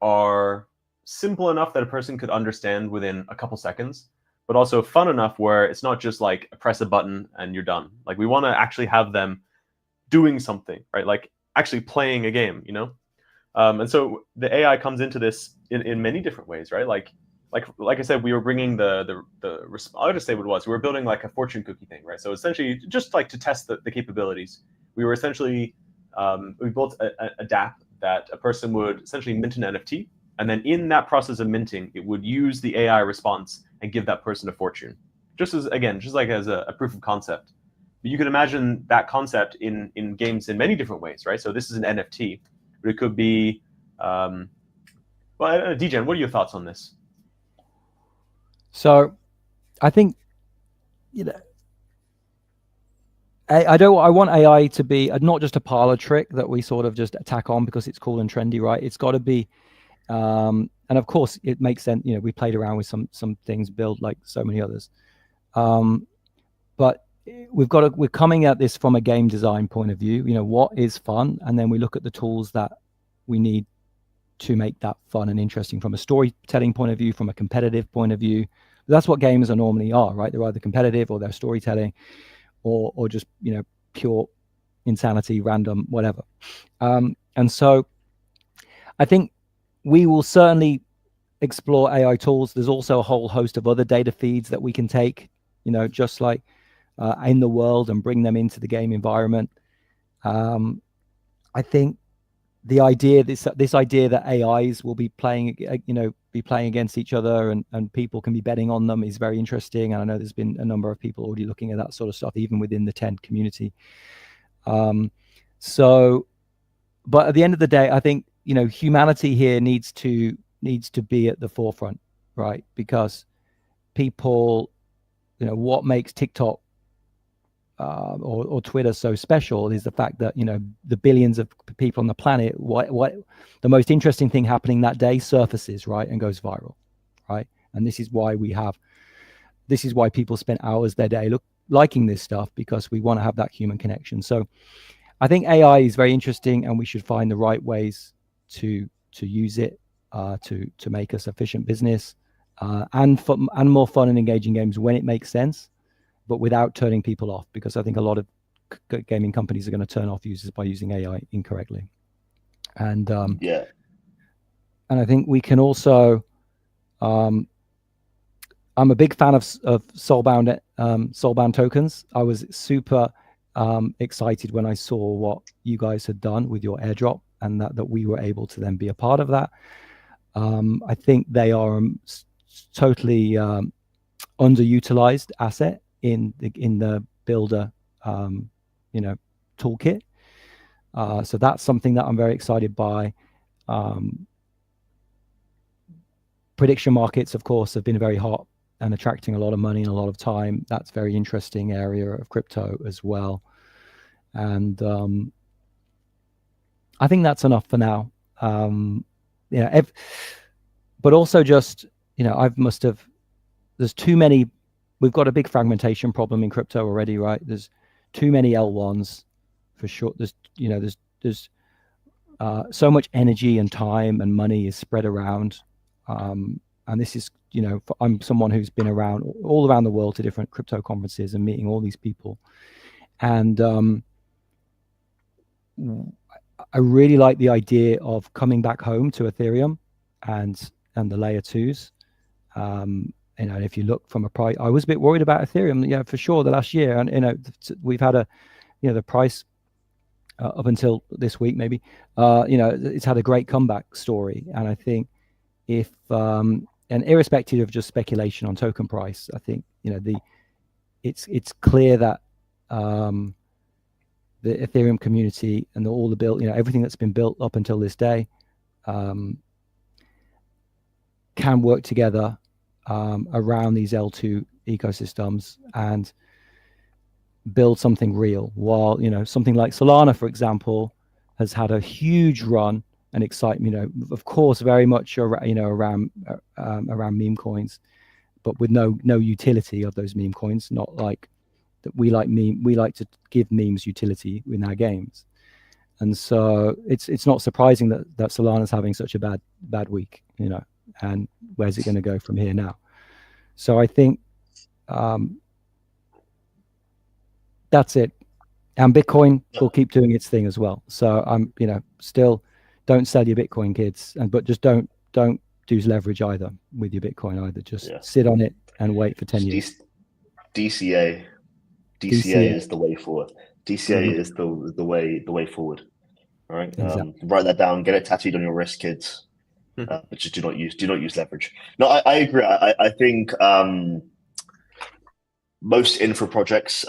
are simple enough that a person could understand within a couple seconds, but also fun enough where it's not just like press a button and you're done. Like, we want to actually have them doing something, right? Like actually playing a game, and so the AI comes into this in many different ways, right? Like I said, we were bringing I'll just say what it was. We were building like a fortune cookie thing, right? So essentially, just like to test the capabilities, we were essentially we built a DApp that a person would essentially mint an NFT, and then in that process of minting, it would use the AI response and give that person a fortune, just like as a proof of concept. But you can imagine that concept in games in many different ways, right? So this is an NFT, but it could be, DJen, what are your thoughts on this?
So I think, I want AI to be not just a parlor trick that we sort of just tack on because it's cool and trendy, right? It's got to be of course it makes sense. We played around with some things, build like so many others, but we're coming at this from a game design point of view. What is fun, and then we look at the tools that we need to make that fun and interesting from a storytelling point of view, from a competitive point of view. That's what games are normally are, right? They're either competitive or they're storytelling, or just pure insanity, random, whatever. And so I think we will certainly explore AI tools. There's also a whole host of other data feeds that we can take, just like in the world, and bring them into the game environment. I think the idea, this idea that AIs will be playing against each other, and people can be betting on them, is very interesting. And I know there's been a number of people already looking at that sort of stuff, even within the 10 community. But at the end of the day, I think humanity here needs to be at the forefront, right? Because people, what makes TikTok or Twitter so special is the fact that the billions of people on the planet, what the most interesting thing happening that day surfaces, right, and goes viral, right? And this is why people spend hours their day liking this stuff, because we want to have that human connection. So I think AI is very interesting, and we should find the right ways to use it to make us efficient business, and more fun and engaging games when it makes sense, but without turning people off, because I think a lot of gaming companies are going to turn off users by using AI incorrectly. And and I think we can also, I'm a big fan of soulbound tokens. I was super excited when I saw what you guys had done with your airdrop, and that we were able to then be a part of that. I think they are totally underutilized asset in the builder toolkit. So that's something that I'm very excited by. Prediction markets, of course, have been very hot and attracting a lot of money and a lot of time. That's a very interesting area of crypto as well. And I think that's enough for now. But also just, there's too many, we've got a big fragmentation problem in crypto already, right? There's too many L1s for sure. There's so much energy and time and money is spread around. And this is, I'm someone who's been all around the world to different crypto conferences and meeting all these people. And I really like the idea of coming back home to Ethereum and the layer 2s. If you look from a price, I was a bit worried about Ethereum, for sure, the last year. And, we've had the price up until this week, maybe, it's had a great comeback story. And I think if, and irrespective of just speculation on token price, I think, it's clear that the Ethereum community and all the build, everything that's been built up until this day, can work together around these L2 ecosystems and build something real. While something like Solana, for example, has had a huge run and excitement. Of course, very much around meme coins, but with no utility of those meme coins. Not like that. We like to give memes utility in our games, and so it's not surprising that Solana's having such a bad week. And where's it going to go from here now? So I think that's it. And Bitcoin will keep doing its thing as well. So I'm, still don't sell your Bitcoin, kids, but just don't do leverage either with your Bitcoin either. Just sit on it and wait for 10 years.
DCA is the way forward. DCA is the way forward. All right.
Exactly.
Write that down. Get it tattooed on your wrist, kids. But just do not use leverage. No, I agree. I think most infra projects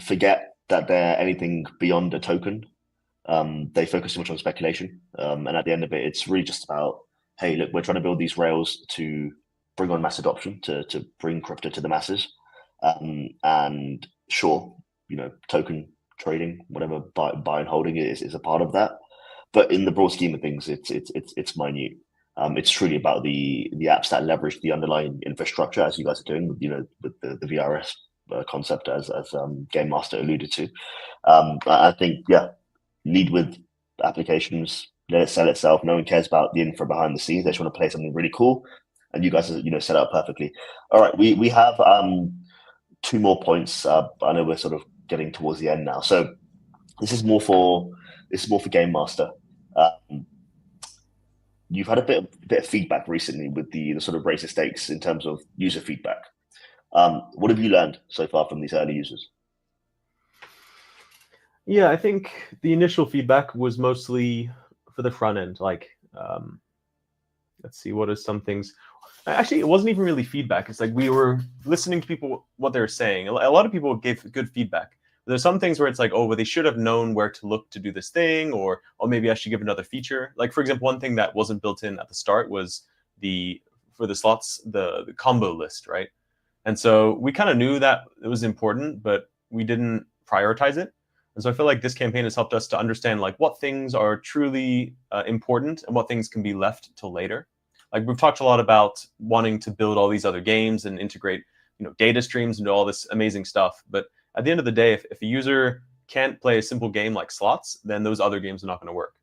forget that they're anything beyond a token. They focus too much on speculation, and at the end of it, it's really just about, hey, look, we're trying to build these rails to bring on mass adoption, to bring crypto to the masses, and sure, token trading, whatever, buy and holding is a part of that, but in the broad scheme of things, it's minute. It's truly about the apps that leverage the underlying infrastructure, as you guys are doing, with the VRS concept, as Game Master alluded to. I think, lead with applications, let it sell itself. No one cares about the infra behind the scenes. They just want to play something really cool, and you guys are set up perfectly. All right, we have 2 more points. I know we're sort of getting towards the end now, so this is more for Game Master. You've had a bit of feedback recently with the sort of raise the stakes in terms of user feedback. What have you learned so far from these early users?
Yeah, I think the initial feedback was mostly for the front end. Like, let's see, what are some things? Actually, it wasn't even really feedback. It's like we were listening to people, what they were saying. A lot of people gave good feedback. There's some things where it's like, oh, well, they should have known where to look to do this thing, or maybe I should give another feature. Like, for example, one thing that wasn't built in at the start was for the slots, the combo list, right? And so we kind of knew that it was important, but we didn't prioritize it. And so I feel like this campaign has helped us to understand like what things are truly important and what things can be left till later. Like we've talked a lot about wanting to build all these other games and integrate, data streams and all this amazing stuff. But at the end of the day, if a user can't play a simple game like slots, then those other games are not going to work.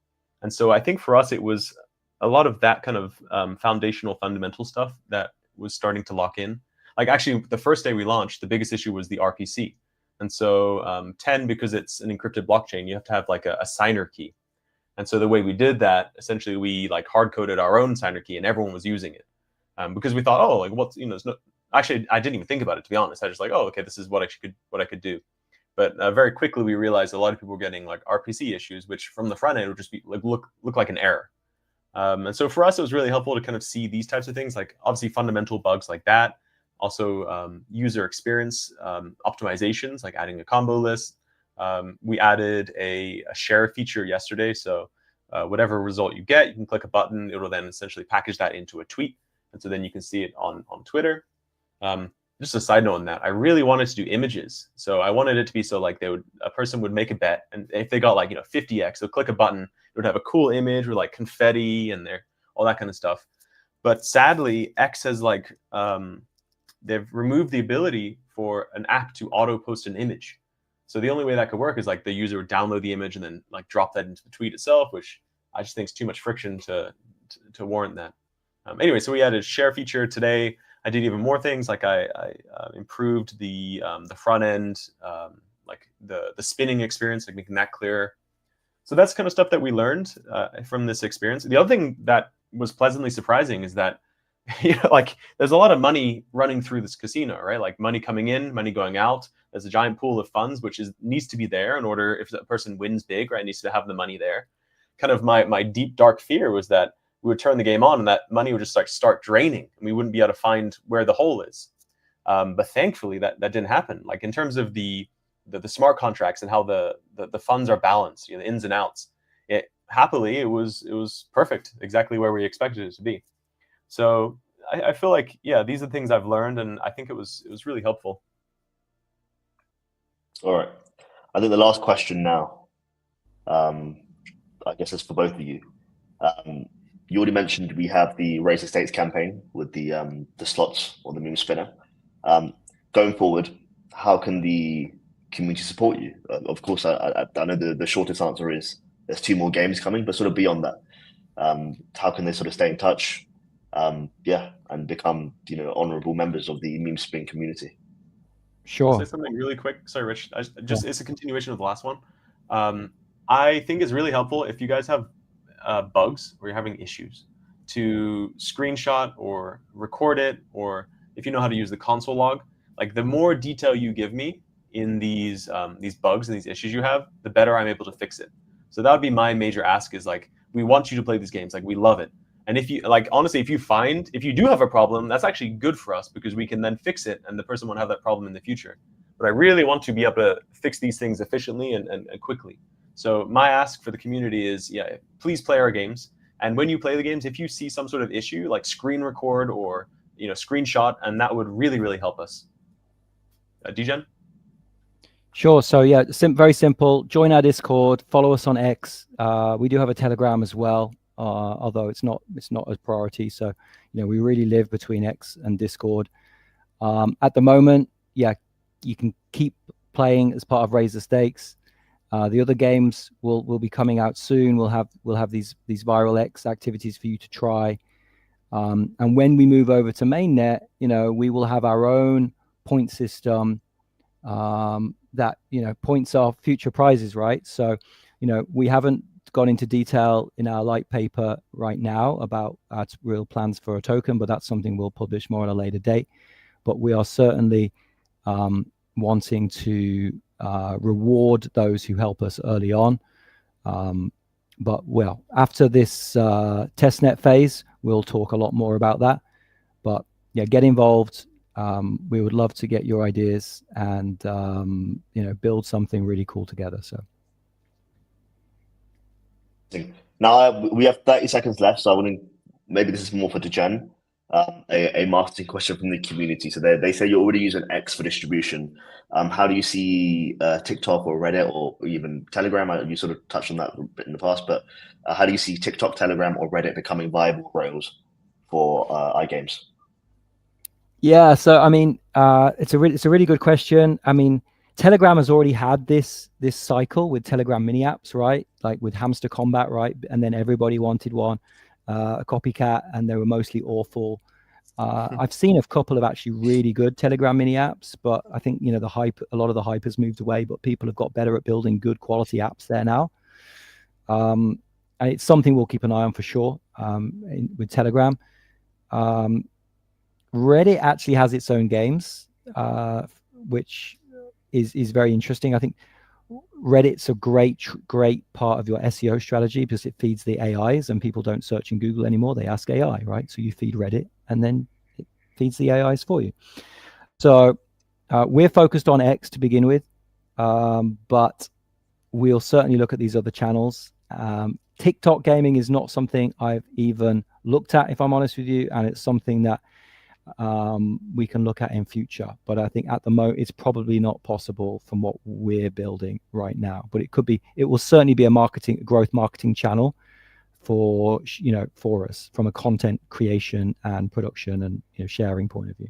And so I think for us, it was a lot of that kind of fundamental stuff that was starting to lock in. Like actually, the first day we launched, the biggest issue was the RPC. And so 10, because it's an encrypted blockchain, you have to have like a signer key. And so the way we did that, essentially, we like hard coded our own signer key, and everyone was using it because we thought, oh, like what's there's no. Actually, I didn't even think about it, to be honest. I just like, oh, okay, this is what I could do. But very quickly we realized a lot of people were getting like RPC issues, which from the front end would just be like look like an error. And so for us, it was really helpful to kind of see these types of things, like obviously fundamental bugs like that. Also, user experience optimizations, like adding a combo list. We added a share feature yesterday. So whatever result you get, you can click a button. It will then essentially package that into a tweet. And so then you can see it on Twitter. Just a side note on that, I really wanted to do images. So I wanted it to be so like a person would make a bet, and if they got like 50x, they'll click a button. It would have a cool image with like confetti and all that kind of stuff. But sadly, X has like they've removed the ability for an app to auto post an image. So the only way that could work is like the user would download the image and then like drop that into the tweet itself, which I just think is too much friction to warrant that. Anyway, so we added a share feature today. I did even more things, like I improved the front end, like the spinning experience, like making that clearer. So that's kind of stuff that we learned from this experience. The other thing that was pleasantly surprising is that like there's a lot of money running through this casino, right? Like money coming in, money going out. There's a giant pool of funds which needs to be there in order, if a person wins big, right, needs to have the money there. Kind of my deep dark fear was that we would turn the game on and that money would just like start draining and we wouldn't be able to find where the hole is. But thankfully that didn't happen. Like in terms of the smart contracts and how the funds are balanced, the ins and outs, happily it was perfect, exactly where we expected it to be. So I feel like, these are things I've learned, and I think it was really helpful.
All right. I think the last question now, I guess it's for both of you. You already mentioned we have the Raise the Stakes campaign with the slots or the meme spinner. Going forward, how can the community support you? Of course, I know the shortest answer is there's 2 more games coming, but sort of beyond that, how can they sort of stay in touch? And become honorable members of the Memespin community?
Sure.
I'll say something really quick. Sorry, Rich. It's a continuation of the last one. I think it's really helpful if you guys have bugs or you're having issues to screenshot or record it, or if you know how to use the console log. Like the more detail you give me in these bugs and these issues you have, the better I'm able to fix it. So that would be my major ask, is like, we want you to play these games. Like we love it. And if you like, honestly, if you do have a problem, that's actually good for us because we can then fix it and the person won't have that problem in the future. But I really want to be able to fix these things efficiently and quickly. So my ask for the community is, please play our games. And when you play the games, if you see some sort of issue, like screen record or screenshot, and that would really, really help us. Degen?
Sure. So very simple. Join our Discord. Follow us on X. We do have a Telegram as well. although it's not a priority. So, we really live between X and Discord. At the moment, yeah, you can keep playing as part of Raise the Stakes. The other games will be coming out soon. We'll have these viral X activities for you to try. And when we move over to mainnet, we will have our own point system that points are future prizes, right? So, we haven't gone into detail in our light paper right now about our real plans for a token, but that's something we'll publish more at a later date. But we are certainly wanting to reward those who help us early on. But after this testnet phase, we'll talk a lot more about that. But yeah, get involved. We would love to get your ideas and build something really cool together. So
now we have 30 seconds left, so I want to, maybe this is more for Dejan. A marketing question from the community. So they say you're already using X for distribution. How do you see TikTok or Reddit or even Telegram? You sort of touched on that a bit in the past, but how do you see TikTok, Telegram, or Reddit becoming viable rails for iGames?
Yeah, so I mean, it's a really good question. I mean, Telegram has already had this cycle with Telegram mini apps, right? Like with Hamster Combat, right? And then everybody wanted one. A copycat, and they were mostly awful. I've seen a couple of actually really good Telegram mini apps, but I think a lot of the hype has moved away, but people have got better at building good quality apps there now. And it's something we'll keep an eye on for sure with Telegram. Reddit actually has its own games, which is very interesting. I think Reddit's a great part of your SEO strategy because it feeds the AIs, and people don't search in Google anymore. They ask AI, right? So you feed Reddit and then it feeds the AIs for you. So we're focused on X to begin with, but we'll certainly look at these other channels. TikTok gaming is not something I've even looked at, if I'm honest with you, and it's something that we can look at in future, but I think at the moment it's probably not possible from what we're building right now. But it will certainly be a growth marketing channel for us from a content creation and production and sharing point of view,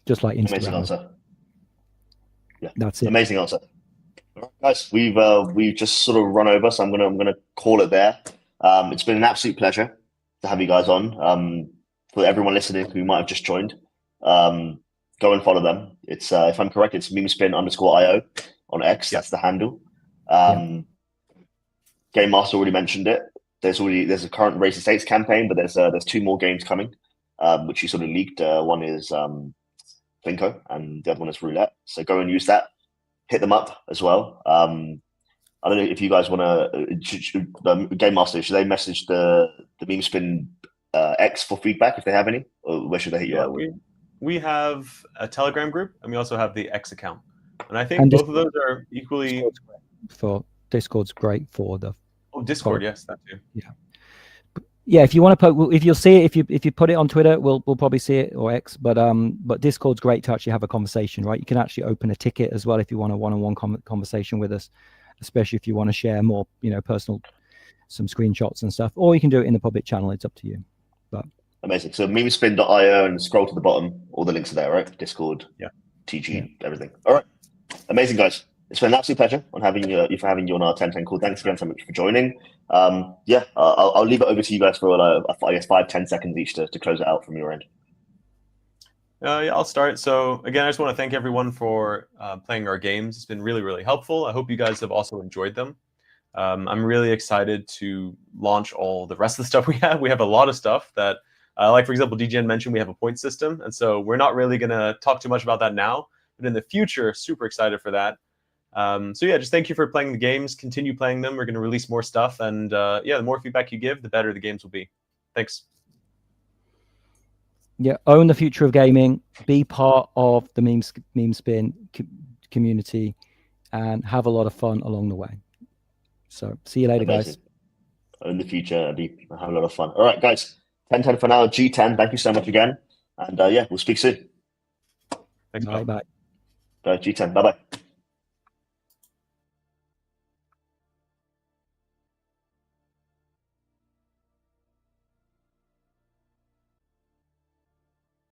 just like Instagram.
Amazing answer. Yeah,
that's it.
Amazing answer. All right, guys, we've just sort of run over, so I'm gonna call it there. It's been an absolute pleasure to have you guys on. For everyone listening who might have just joined, go and follow them. It's if I'm correct, it's memespin_io on X. That's the handle. Game Master already mentioned it. There's a current Race the Stakes campaign, but there's two more games coming, which you sort of leaked. One is Plinko, and the other one is Roulette. So go and use that. Hit them up as well. I don't know if you guys want to. Game Master, should they message the Memespin X for feedback if they have any, or where should they hit you up?
We have a Telegram group, and we also have the X account, and I think both of those are equally.
Discord's great for the.
Oh, Discord, yes, that too.
Yeah. If you want to if you'll see it, if you put it on Twitter, we'll probably see it, or X. But Discord's great to actually have a conversation, right? You can actually open a ticket as well if you want a one-on-one conversation with us, especially if you want to share more, personal, some screenshots and stuff, or you can do it in the public channel. It's up to you. But
amazing. So memespin.io and scroll to the bottom. All the links are there, right? Discord, TG, everything. All right. Amazing, guys. It's been an absolute pleasure on having you on our 10-10 call. Thanks again so much for joining. I'll leave it over to you guys for I guess 5-10 seconds each to close it out from your end.
I'll start. So again, I just want to thank everyone for playing our games. It's been really, really helpful. I hope you guys have also enjoyed them. I'm really excited to launch all the rest of the stuff we have. We have a lot of stuff that, like for example, DGN mentioned, we have a point system. And so we're not really going to talk too much about that now, but in the future, super excited for that. Just thank you for playing the games. Continue playing them. We're going to release more stuff. And the more feedback you give, the better the games will be. Thanks.
Yeah, own the future of gaming. Be part of the Memespin community and have a lot of fun along the way. So see you later, guys.
In the future, have a lot of fun. All right, guys. 10-10 for now. G10. Thank you so much again. And we'll speak soon.
Thanks.
Bye.
G10. Bye-bye.